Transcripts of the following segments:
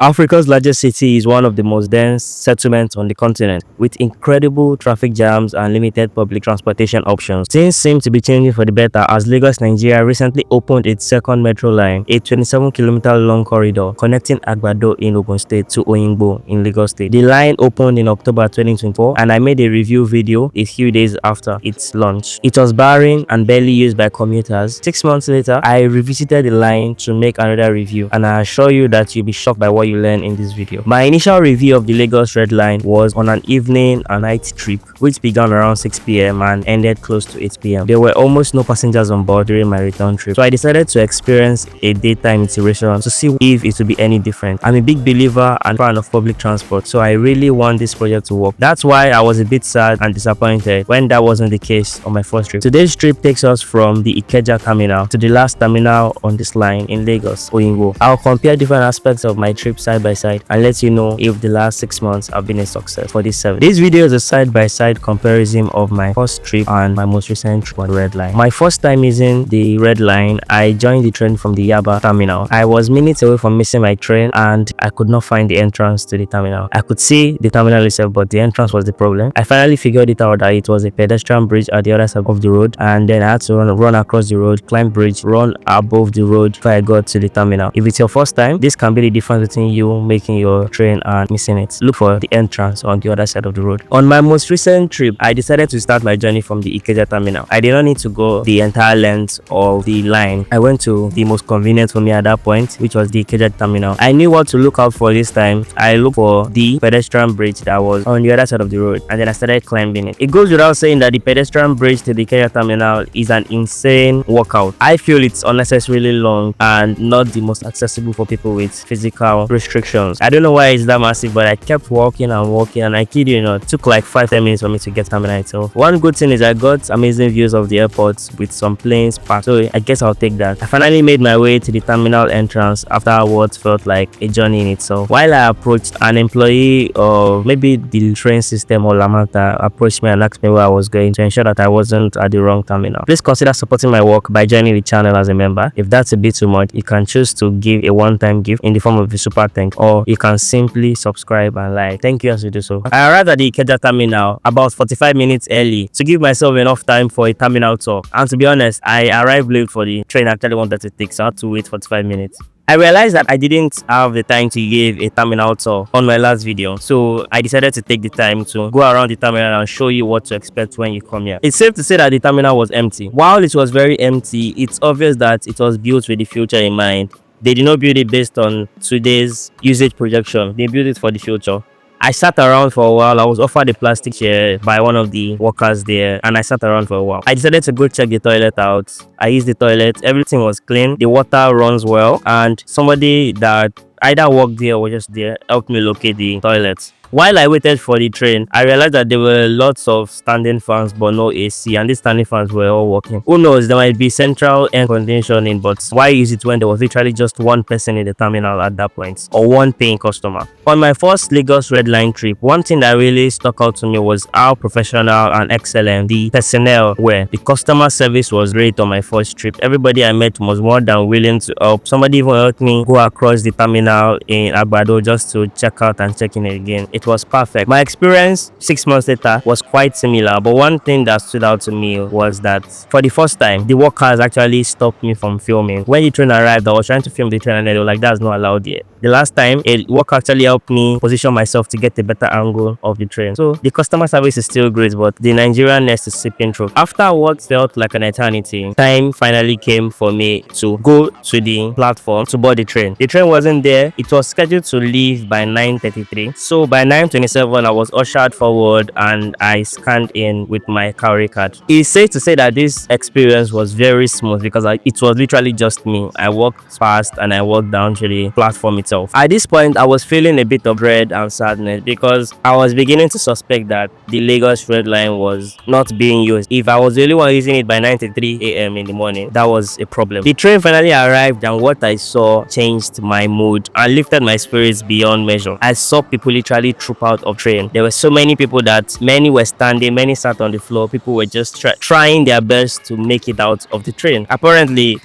Africa's largest city is one of the most dense settlements on the continent, with incredible traffic jams and limited public transportation options. Things seem to be changing for the better as Lagos, Nigeria recently opened its second metro line, a 27-kilometer long corridor connecting Agbado in Ogun State to Oyingbo in Lagos State. The line opened in October 2024 and I made a review video a few days after its launch. It was barren and barely used by commuters. 6 months later, I revisited the line to make another review, and I assure you that you'll be shocked by what you learn in this video. My initial review of the Lagos Redline was on an evening and night trip which began around 6 p.m. and ended close to 8 p.m. There were almost no passengers on board during my return trip, so I decided to experience a daytime iteration to see if it would be any different. I'm a big believer and fan of public transport, so I really want this project to work. That's why I was a bit sad and disappointed when that wasn't the case on my first trip. Today's trip takes us from the Ikeja terminal to the last terminal on this line in Lagos, Oyingbo. I'll compare different aspects of my trip side by side and let you know if the last 6 months have been a success for this service. This video is a side-by-side comparison of my first trip and my most recent trip on the Red Line. My first time using the Red Line, I joined the train from the Yaba terminal. I was minutes away from missing my train and I could not find the entrance to the terminal. I could see the terminal itself, but the entrance was the problem. I finally figured it out that it was a pedestrian bridge at the other side of the road, and then I had to run across the road, climb bridge, run above the road before I got to the terminal. If it's your first time, this can be the difference between you making your train and missing it. Look for the entrance on the other side of the road. On my most recent trip, I decided to start my journey from the Ikeja terminal. I did not need to go the entire length of the line. I went to the most convenient for me at that point, which was the Ikeja terminal. I knew what to look out for this time. I looked for the pedestrian bridge that was on the other side of the road, and then I started climbing it. It goes without saying that the pedestrian bridge to the Ikeja terminal is an insane workout. I feel it's unnecessarily long and not the most accessible for people with physical restrictions. I don't know why it's that massive, but I kept walking and walking, and I kid you not, it took like 5-10 minutes for me to get to terminal itself. One good thing is I got amazing views of the airport with some planes parked, so I guess I'll take that. I finally made my way to the terminal entrance after what felt like a journey in itself. While I approached, an employee or maybe the train system or Lamata approached me and asked me where I was going to ensure that I wasn't at the wrong terminal. Please consider supporting my work by joining the channel as a member. If that's a bit too much, you can choose to give a one-time gift in the form of a super thank, or you can simply subscribe and like. Thank you as you do so. I arrived at the Ikeja terminal about 45 minutes early to give myself enough time for a terminal tour, and to be honest, I arrived late for the train I actually wanted to take, so I had to wait 45 minutes. I realized that I didn't have the time to give a terminal tour on my last video, so I decided to take the time to go around the terminal and show you what to expect when you come here. It's safe to say that the terminal was empty. While it was very empty, it's obvious that it was built with the future in mind. They did not build it based on today's usage projection. They built it for the future. I sat around for a while. I was offered a plastic chair by one of the workers there, and I sat around for a while. I decided to go check the toilet out. I used the toilet. Everything was clean. The water runs well, and somebody that either worked there or just there helped me locate the toilet. While I waited for the train, I realized that there were lots of standing fans but no AC, and these standing fans were all working. Who knows, there might be central air conditioning, but why use it when there was literally just one person in the terminal at that point, or one paying customer? On my first Lagos Red Line trip, one thing that really stuck out to me was how professional and excellent the personnel were. The customer service was great on my first trip. Everybody I met was more than willing to help. Somebody even helped me go across the terminal in Agbado just to check out and check in again. It was perfect. My experience 6 months later was quite similar, but one thing that stood out to me was that for the first time, the workers actually stopped me from filming. When the train arrived, I was trying to film the train and they were like, that's not allowed yet. The last time, a worker actually helped me position myself to get a better angle of the train. So the customer service is still great, but the Nigerianness is seeping through. After what felt like an eternity, time finally came for me to go to the platform to board the train. The train wasn't there. It was scheduled to leave by 9:33. So by 9:27, I was ushered forward and I scanned in with my cowrie card. It's safe to say that this experience was very smooth because it was literally just me. I walked fast and I walked down to the platform itself. At this point, I was feeling a bit of dread and sadness because I was beginning to suspect that the Lagos Red Line was not being used. If I was the only one using it by 9:33 a.m. in the morning, that was a problem. The train finally arrived and what I saw changed my mood and lifted my spirits beyond measure. I saw people literally throughout of train. There were so many people that many were standing, many sat on the floor. People were just trying their best to make it out of the train. Apparently,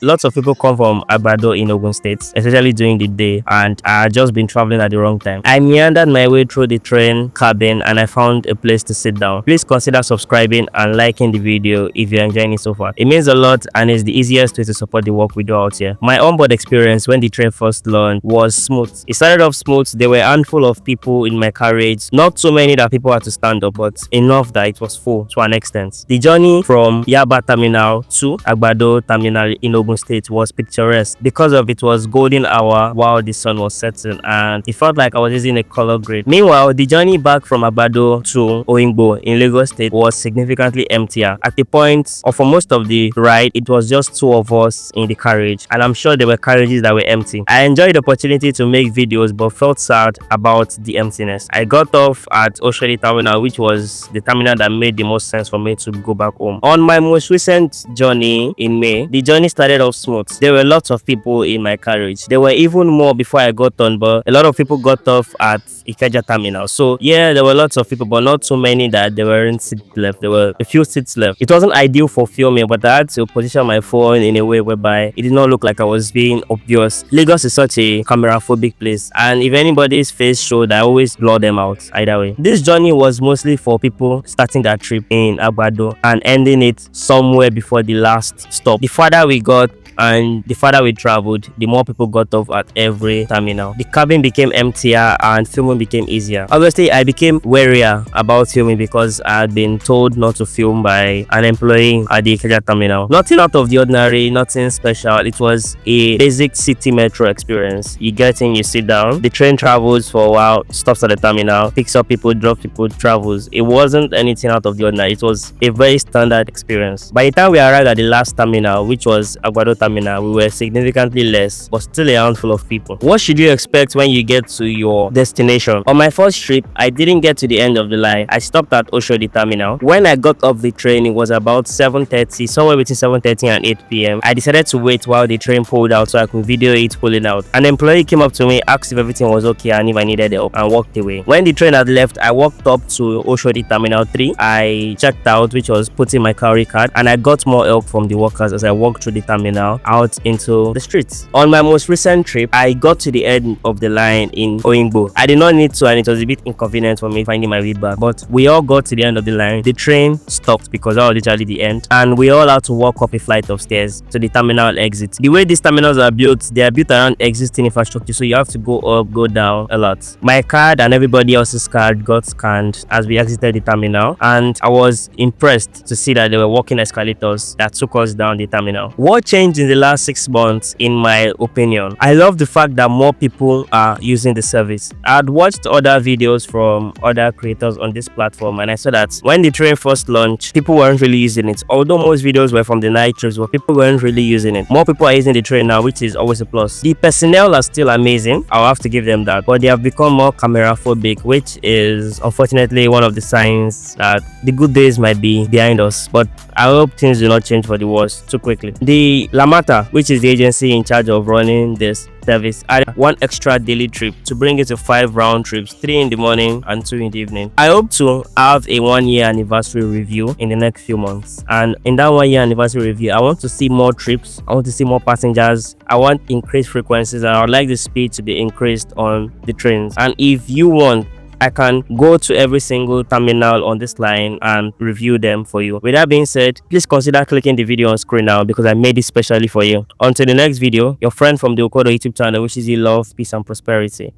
lots of people come from Agbado in Ogun State, especially during the day, and I had just been traveling at the wrong time. I meandered my way through the train cabin and I found a place to sit down. Please consider subscribing and liking the video if you're enjoying it so far. It means a lot and is the easiest way to support the work we do out here. My onboard experience when the train first launched was smooth. It started off smooth. There were a handful of people in my carriage, not so many that people had to stand up, but enough that it was full to an extent. The journey from Yaba terminal to Agbado terminal in Ogun State was picturesque because of it was golden hour while the sun was setting and it felt like I was using a color grade. Meanwhile, the journey back from Agbado to Oyingbo in Lagos State was significantly emptier. At the point, or for most of the ride, it was just two of us in the carriage, and I'm sure there were carriages that were empty. I enjoyed the opportunity to make videos but felt sad about the emptiness. I got off at Oshodi terminal, which was the terminal that made the most sense for me to go back home. On my most recent journey in May, the journey started off smooth. There were lots of people in my carriage. There were even more before I got on, but a lot of people got off at Ikeja terminal. So yeah, there were lots of people, but not so many that there weren't seats left. There were a few seats left. It wasn't ideal for filming, but I had to position my phone in a way whereby it did not look like I was being obvious. Lagos is such a camera phobic place, and if anybody's face showed, I always blur them out either way. This journey was mostly for people starting their trip in Agbado and ending it somewhere before the last stop. The farther we got and the farther we traveled, the more people got off at every terminal. The cabin became emptier and filming became easier. Obviously, I became warier about filming because I had been told not to film by an employee at the Ikeja terminal. Nothing out of the ordinary, nothing special. It was a basic city metro experience. You get in, you sit down, the train travels for a while, stops at the terminal, picks up people, drops people, travels. It wasn't anything out of the ordinary. It was a very standard experience. By the time we arrived at the last terminal, which was Agbado terminal, we were significantly less, but still a handful of people. What should you expect when you get to your destination? On my first trip, I didn't get to the end of the line. I stopped at Oshodi terminal. When I got off the train, it was about 7:30, somewhere between 7:30 and 8 p.m. I decided to wait while the train pulled out so I could video it pulling out. An employee came up to me, asked if everything was okay and if I needed help, and walked away. When the train had left, I walked up to Oshodi terminal 3. I checked out, which was putting my carry card, and I got more help from the workers as I walked through the terminal out into the streets. On my most recent trip, I got to the end of the line in Oyingbo. I did not need to, and it was a bit inconvenient for me finding my way back, but we all got to the end of the line. The train stopped because that was literally the end, and we all had to walk up a flight of stairs to the terminal exit. The way these terminals are built, they are built around existing infrastructure, so you have to go up, go down a lot. My card and everybody else's card got scanned as we exited the terminal, and I was impressed to see that there were walking escalators that took us down the terminal. What changed in the last 6 months, in my opinion? I love the fact that more people are using the service. I had watched other videos from other creators on this platform, and I saw that when the train first launched, people weren't really using it. Although most videos were from the night trips, but people weren't really using it. More people are using the train now, which is always a plus. The personnel are still amazing, I'll have to give them that, but they have become more camera phobic, which is unfortunately one of the signs that the good days might be behind us. But I hope things do not change for the worse too quickly. The Lamata, which is the agency in charge of running this service, added 1 extra daily trip to bring it to 5 round trips, 3 in the morning and 2 in the evening. I hope to have a 1-year anniversary review in the next few months, and in that 1-year anniversary review, I want to see more trips, I want to see more passengers, I want increased frequencies, and I would like the speed to be increased on the trains. And if you want, I can go to every single terminal on this line and review them for you. With that being said, please consider clicking the video on screen now because I made it specially for you. Until the next video, your friend from the Okodo YouTube channel wishes you love, peace and prosperity.